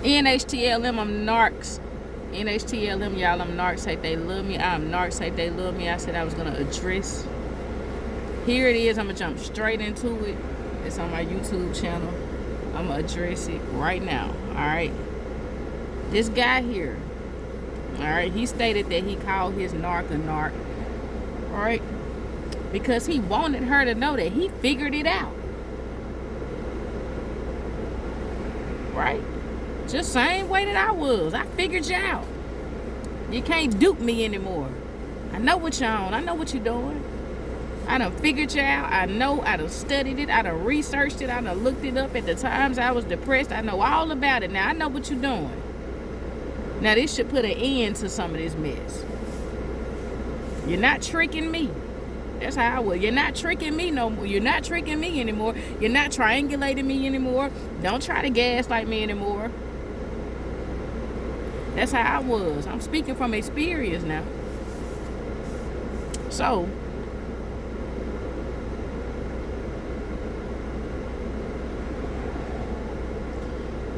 NHTLM, I'm narcs. NHTLM, y'all, I'm narcs. Say they love me. I'm narcs. Say they love me. I said I was going to address. Here it is. I'm going to jump straight into it. It's on my YouTube channel. I'm going to address it right now. All right. This guy here. All right. He stated that he called his narc a narc. All right. Because he wanted her to know that he figured it out. Right? Just same way that I was. I figured you out. You can't dupe me anymore. I know what you're on. I know what you're doing. I done figured you out. I know. I done studied it. I done researched it. I done looked it up at the times I was depressed. I know all about it. Now I know what you're doing. Now this should put an end to some of this mess. You're not tricking me. That's how I was. You're not tricking me no more. You're not tricking me anymore. You're not triangulating me anymore. Don't try to gaslight me anymore. That's how I was. I'm speaking from experience now. So,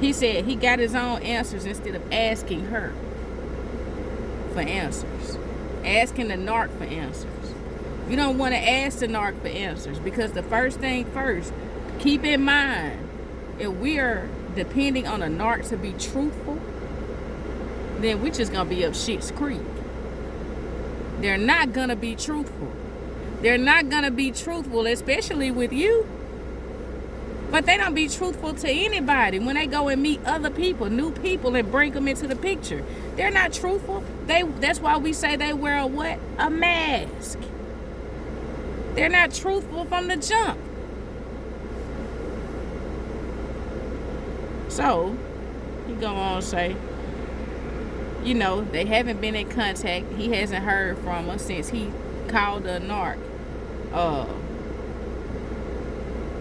he said he got his own answers instead of asking her for answers. Asking the narc for answers. You don't want to ask the narc for answers because the first thing first, keep in mind, if we are depending on a narc to be truthful, then we're just going to be up shit's creek. They're not going to be truthful. They're not going to be truthful, especially with you. But they don't be truthful to anybody when they go and meet other people, new people, and bring them into the picture. They're not truthful. That's why we say they wear a what? A mask. They're not truthful from the jump. So, he go on to say, you know, they haven't been in contact. He hasn't heard from her since he called her a narc.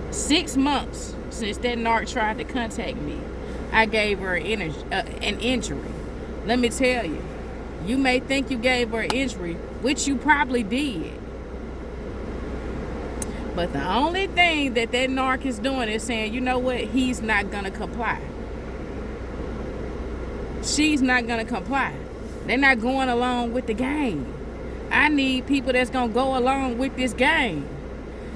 6 months since that narc tried to contact me. I gave her an injury. Let me tell you, you may think you gave her an injury, which you probably did. But the only thing that narc is doing is saying, you know what, he's not going to comply. She's not going to comply. They're not going along with the game. I need people that's going to go along with this game.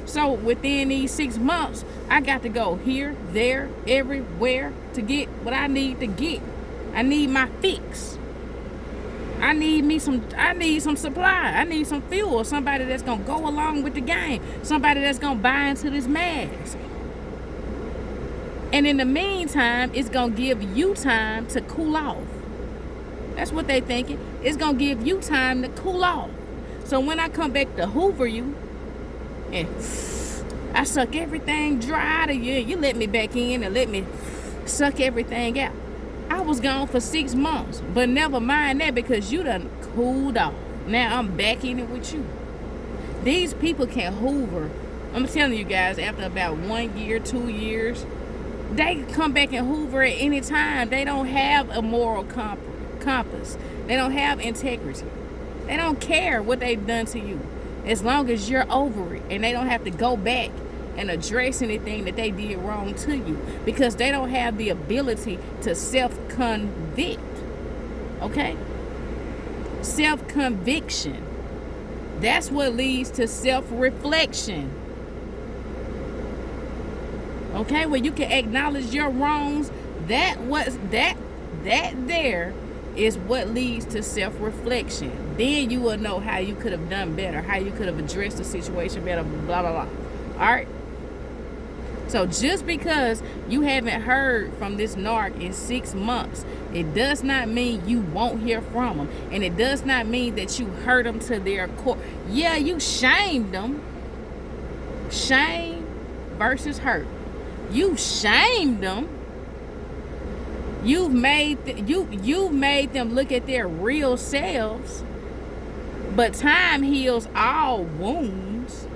So within these 6 months, I got to go here, there, everywhere to get what I need to get. I need my fix. I need some supply. I need some fuel. Somebody that's going to go along with the game. Somebody that's going to buy into this mask. And in the meantime, it's going to give you time to cool off. That's what they thinking. It's going to give you time to cool off. So when I come back to hoover you, and I suck everything dry out of you, you let me back in and let me suck everything out. I was gone for 6 months, but never mind that because you done cooled off. Now I'm back in it with you. These people can hoover. I'm telling you guys, after about 1 year, 2 years, they can come back and hoover at any time. They don't have a moral compass. They don't have integrity. They don't care what they've done to you. As long as you're over it and they don't have to go back and address anything that they did wrong to you because they don't have the ability to self-convict. Okay? Self-conviction. That's what leads to self-reflection. Okay? Where you can acknowledge your wrongs. That there is what leads to self-reflection. Then you will know how you could have done better, how you could have addressed the situation better, blah, blah, blah. All right? So just because you haven't heard from this narc in 6 months, it does not mean you won't hear from them. And it does not mean that you hurt them to their core. Yeah, you shamed them. Shame versus hurt. You shamed them. You've made them look at their real selves. But time heals all wounds.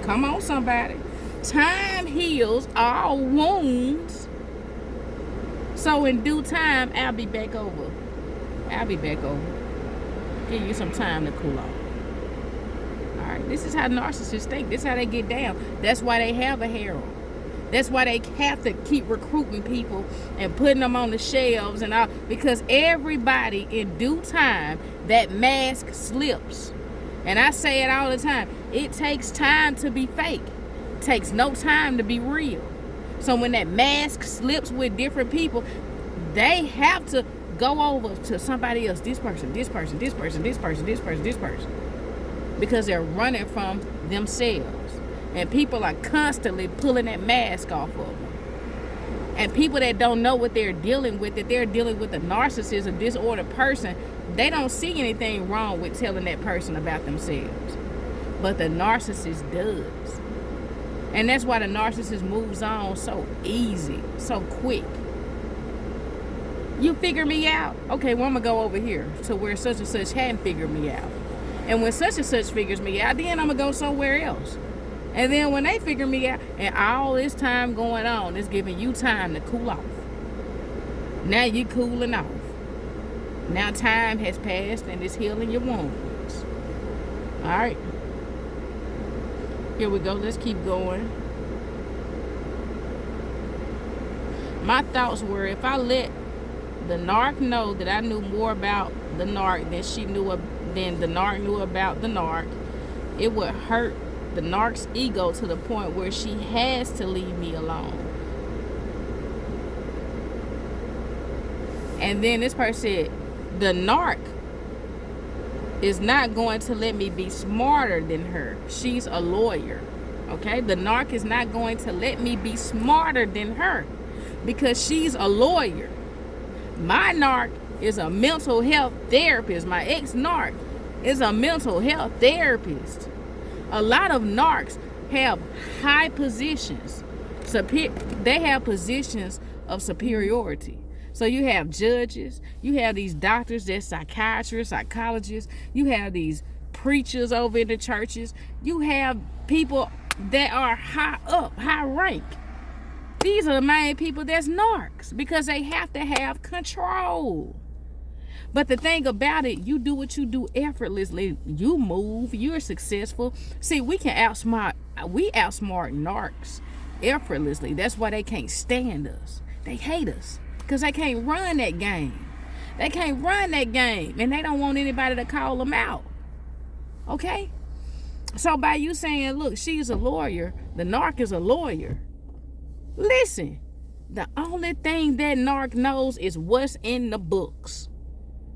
Come on, somebody. Time heals all wounds. So in due time, I'll be back over. Give you some time to cool off. All right, this is how narcissists think. This is how they get down. That's why they have a harem. That's why they have to keep recruiting people and putting them on the shelves and all, because everybody in due time, that mask slips. And I say it all the time. It takes time to be fake. It takes no time to be real. So when that mask slips with different people, they have to go over to somebody else. This person, this person, this person, this person, this person, this person. Because they're running from themselves. And people are constantly pulling that mask off of them. And people that don't know what they're dealing with, that they're dealing with a narcissist, a disordered person, they don't see anything wrong with telling that person about themselves. But the narcissist does. And that's why the narcissist moves on so easy, so quick. You figure me out? Okay, well, I'm going to go over here to where such and such hadn't figured me out. And when such and such figures me out, then I'm going to go somewhere else. And then when they figure me out, and all this time going on, it's giving you time to cool off. Now you cooling off. Now time has passed and it's healing your wounds. All right. Here we go. Let's keep going. My thoughts were, if I let the narc know that I knew more about the narc than the narc knew about the narc, it would hurt the narc's ego to the point where she has to leave me alone. And then this person said, the narc is not going to let me be smarter than her. She's a lawyer. Okay? The narc is not going to let me be smarter than her because she's a lawyer. My narc is a mental health therapist. My ex-narc is a mental health therapist. A lot of narcs have high positions. They have positions of superiority. So you have judges, you have these doctors, that's psychiatrists, psychologists, you have these preachers over in the churches, you have people that are high up, high rank. These are the main people that's narcs because they have to have control. But the thing about it, you do what you do effortlessly. You move, you're successful. See, we outsmart narcs effortlessly. That's why they can't stand us. They hate us because they can't run that game. They can't run that game and they don't want anybody to call them out. Okay? So by you saying, look, she's a lawyer, the narc is a lawyer. Listen, the only thing that narc knows is what's in the books.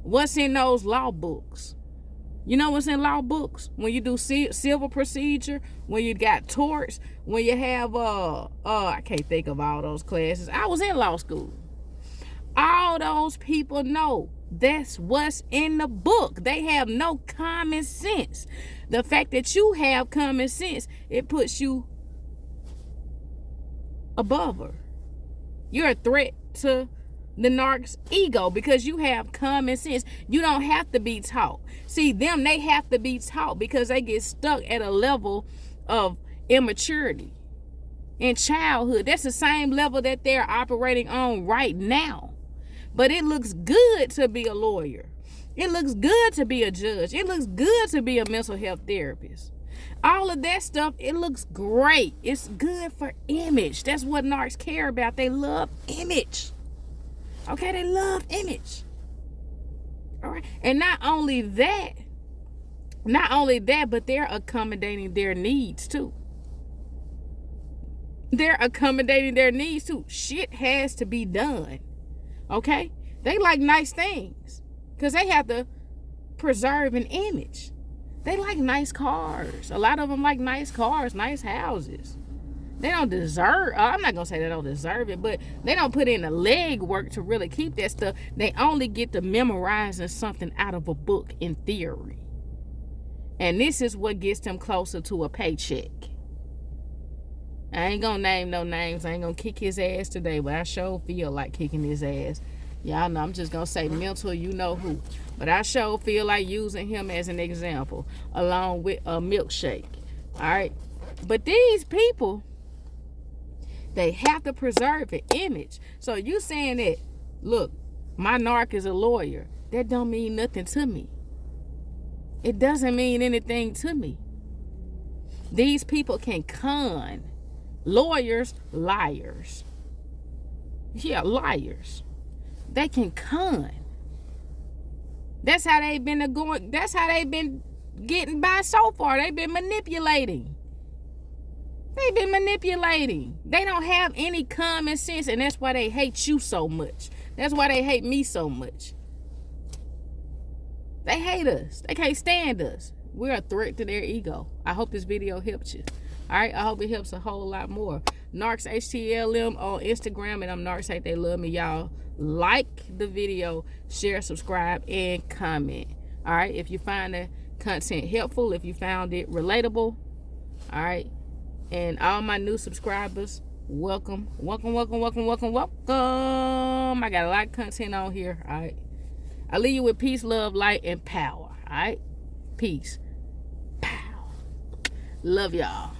What's in those law books? You know what's in law books? When you do civil procedure, when you got torts, when you have I can't think of all those classes. I was in law school. All those people know that's what's in the book. They have no common sense. The fact that you have common sense, it puts you above her. You're a threat to the narc's ego because you have common sense. You don't have to be taught. See, they have to be taught because they get stuck at a level of immaturity in childhood. That's the same level that they're operating on right now. But it looks good to be a lawyer. It looks good to be a judge. It looks good to be a mental health therapist. All of that stuff, it looks great. It's good for image. That's what narcs care about. They love image. Okay, they love image. All right. And not only that, but they're accommodating their needs too. Shit has to be done. Okay? They like nice things because they have to preserve an image. They like nice cars. A lot of them like nice cars, nice houses. They don't deserve, I'm not going to say they don't deserve it, but they don't put in the leg work to really keep that stuff. They only get to memorizing something out of a book in theory. And this is what gets them closer to a paycheck. I ain't going to name no names. I ain't going to kick his ass today, but I sure feel like kicking his ass. Y'all know I'm just going to say mental, you know who. But I sure feel like using him as an example, along with a milkshake. All right? But these people, they have to preserve an image. So you saying that, look, my narc is a lawyer. That don't mean nothing to me. It doesn't mean anything to me. These people can con Lawyers, liars. Yeah, liars. They can con. That's how they've been going. That's how they've been getting by so far. They've been manipulating. They've been manipulating. They don't have any common sense, and that's why they hate you so much. That's why they hate me so much. They hate us. They can't stand us. We're a threat to their ego. I hope this video helped you. All right, I hope it helps a whole lot more. NHTLM on Instagram, and I'm Narcissist. They love me, y'all. Like the video, share, subscribe, and comment. All right, if you find the content helpful, if you found it relatable, all right, and all my new subscribers, welcome, welcome, welcome, welcome, welcome, welcome. I got a lot of content on here. All right, I leave you with peace, love, light, and power. All right, peace, power. Love y'all.